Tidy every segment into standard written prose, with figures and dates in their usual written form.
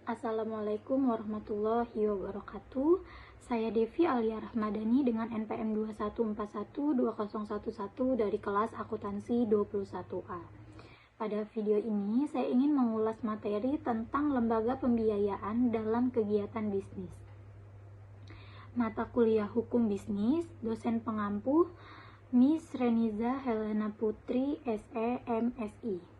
Assalamualaikum warahmatullahi wabarakatuh. Saya Devi Alia Rahmadani dengan NPM 21412011 dari kelas akuntansi 21A. Pada video ini saya ingin mengulas materi tentang lembaga pembiayaan dalam kegiatan bisnis. Mata kuliah Hukum Bisnis, dosen pengampu Miss Reniza Helena Putri, SE, MSI.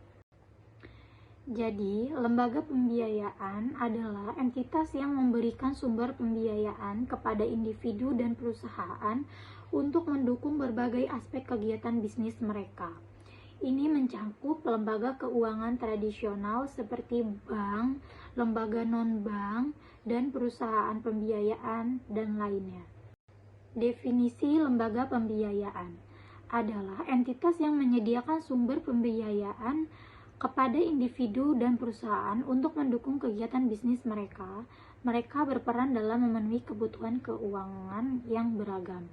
Jadi, lembaga pembiayaan adalah entitas yang memberikan sumber pembiayaan kepada individu dan perusahaan untuk mendukung berbagai aspek kegiatan bisnis mereka. Ini mencakup lembaga keuangan tradisional seperti bank, lembaga non-bank, dan perusahaan pembiayaan, dan lainnya. Definisi lembaga pembiayaan adalah entitas yang menyediakan sumber pembiayaan kepada individu dan perusahaan untuk mendukung kegiatan bisnis mereka. Mereka berperan dalam memenuhi kebutuhan keuangan yang beragam.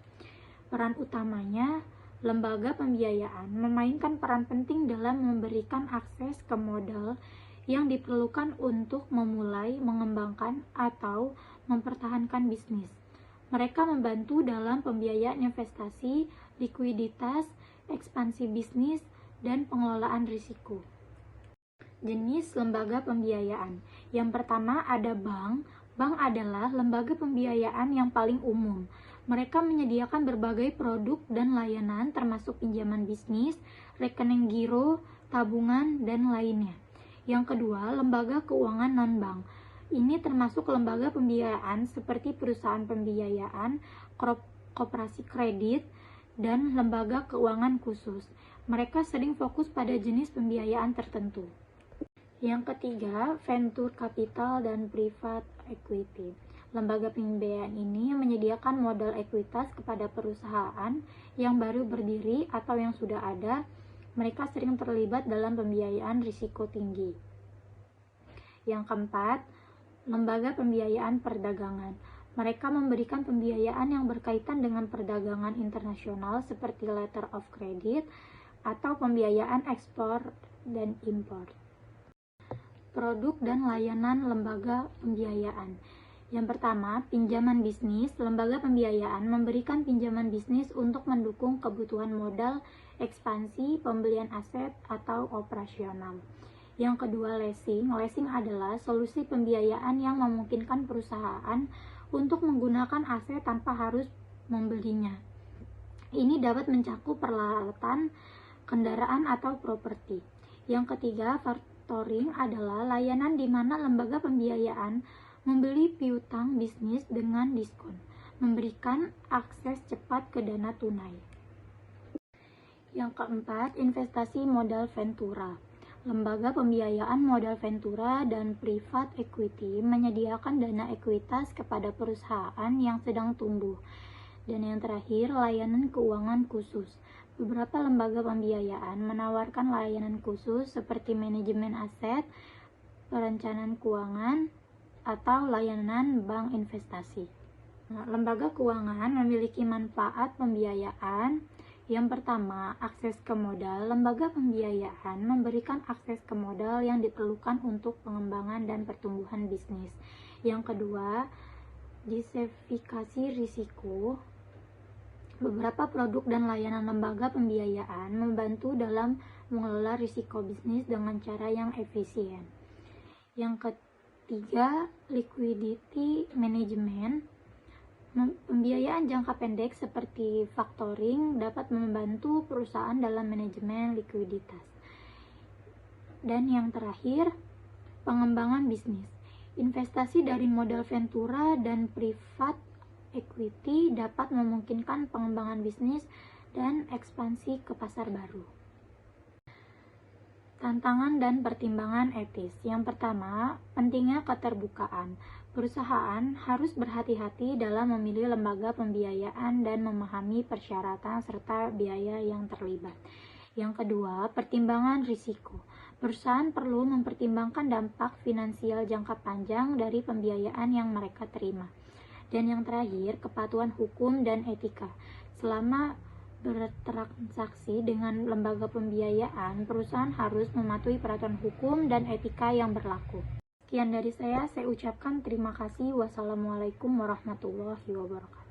Peran utamanya, lembaga pembiayaan memainkan peran penting dalam memberikan akses ke modal yang diperlukan untuk memulai, mengembangkan, atau mempertahankan bisnis. Mereka membantu dalam pembiayaan investasi, likuiditas, ekspansi bisnis, dan pengelolaan risiko. Jenis lembaga pembiayaan. Yang pertama ada bank. Bank adalah lembaga pembiayaan yang paling umum. Mereka menyediakan berbagai produk dan layanan termasuk pinjaman bisnis, rekening giro, tabungan, dan lainnya. Yang kedua, lembaga keuangan non-bank. Ini termasuk lembaga pembiayaan seperti perusahaan pembiayaan, koperasi kredit, dan lembaga keuangan khusus. Mereka sering fokus pada jenis pembiayaan tertentu. Yang ketiga, venture capital dan private equity. Lembaga pembiayaan ini menyediakan modal ekuitas kepada perusahaan yang baru berdiri atau yang sudah ada. Mereka sering terlibat dalam pembiayaan risiko tinggi. Yang keempat, lembaga pembiayaan perdagangan. Mereka memberikan pembiayaan yang berkaitan dengan perdagangan internasional seperti letter of credit atau pembiayaan ekspor dan impor. Produk dan layanan lembaga pembiayaan. Yang pertama, pinjaman bisnis. Lembaga pembiayaan memberikan pinjaman bisnis untuk mendukung kebutuhan modal, ekspansi, pembelian aset, atau operasional. Yang kedua, leasing. Leasing adalah solusi pembiayaan yang memungkinkan perusahaan untuk menggunakan aset tanpa harus membelinya. Ini dapat mencakup peralatan, kendaraan, atau properti. Yang ketiga, factoring adalah layanan di mana lembaga pembiayaan membeli piutang bisnis dengan diskon, memberikan akses cepat ke dana tunai. Yang keempat, investasi modal ventura. Lembaga pembiayaan modal ventura dan private equity menyediakan dana ekuitas kepada perusahaan yang sedang tumbuh. Dan yang terakhir, layanan keuangan khusus. Beberapa lembaga pembiayaan menawarkan layanan khusus seperti manajemen aset, perencanaan keuangan, atau layanan bank investasi. Lembaga keuangan memiliki manfaat pembiayaan. Yang pertama, akses ke modal. Lembaga pembiayaan memberikan akses ke modal yang diperlukan untuk pengembangan dan pertumbuhan bisnis. Yang kedua, diversifikasi risiko. Beberapa produk dan layanan lembaga pembiayaan membantu dalam mengelola risiko bisnis dengan cara yang efisien. Yang ketiga, liquidity management. Pembiayaan jangka pendek seperti factoring dapat membantu perusahaan dalam manajemen likuiditas. Dan yang terakhir, pengembangan bisnis. Investasi dari modal ventura dan private equity dapat memungkinkan pengembangan bisnis dan ekspansi ke pasar baru. Tantangan dan pertimbangan etis. Yang pertama, pentingnya keterbukaan. Perusahaan harus berhati-hati dalam memilih lembaga pembiayaan dan memahami persyaratan serta biaya yang terlibat. Yang kedua, pertimbangan risiko. Perusahaan perlu mempertimbangkan dampak finansial jangka panjang dari pembiayaan yang mereka terima. Dan yang terakhir, kepatuhan hukum dan etika. Selama bertransaksi dengan lembaga pembiayaan, perusahaan harus mematuhi peraturan hukum dan etika yang berlaku. Sekian dari saya ucapkan terima kasih. Wassalamualaikum warahmatullahi wabarakatuh.